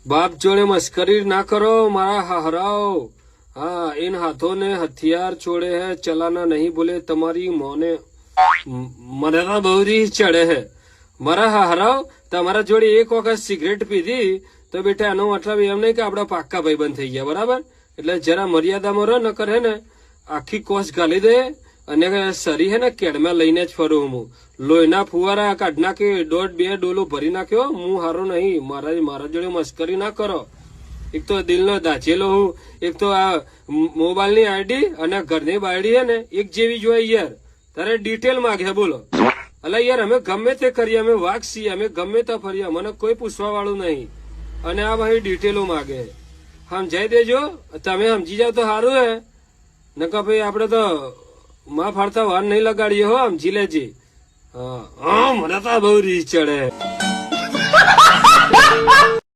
બાપ જોડે મસ્કરી ના કરો મારા હારાઓ। हाँ इन हाथों ने हथियार छोड़े हैं चलाना नहीं बोले તમારી મોને મને તો બહુ રીસ ચડે હે મારા હારાઓ। તમારા જોડે એક વખત સિગરેટ પીધી તો બેટા એનો મતલબ એમ નહીં કે આપડા પાક્કા ભાઈબંધ થઈ ગયા બરાબર। એટલે જરા મર્યાદામાં રહો નકર હે ને આખી કોસ ગાલી દે અને સરી હે ને કેડમાં લઈને જ ફરું હું। લોહીના ફુવારા કાઢ નાખી 1.5-2 ડોલો ભરી નાખ્યો હું હારો નહીં। મારા જોડે મસ્કરી ના કરો। એક તો દિલનો દાચેલો હું એક તો આ મોબાઈલની આઈડી અને ઘરની બાયડી હે ને એક જેવી જોઈએ યાર। તારે ડિટેલ માગે બોલો અલા યાર અમે ગમે તે કરીએ અમે વાઘ છીએ અમે ગમે તે ફરીએ મને કોઈ પૂછવા વાળું નહીં અને આ ભાઈ ડિટેલો માગે સમજાઈ દેજો। તમે સમજી જાવ તો સારું હે નકા ભાઈ આપડે તો માં ફાડતા વાર નહીં લગાડીએ હો સમજી લેજે। હા મને તો બહુ રીસ ચડે।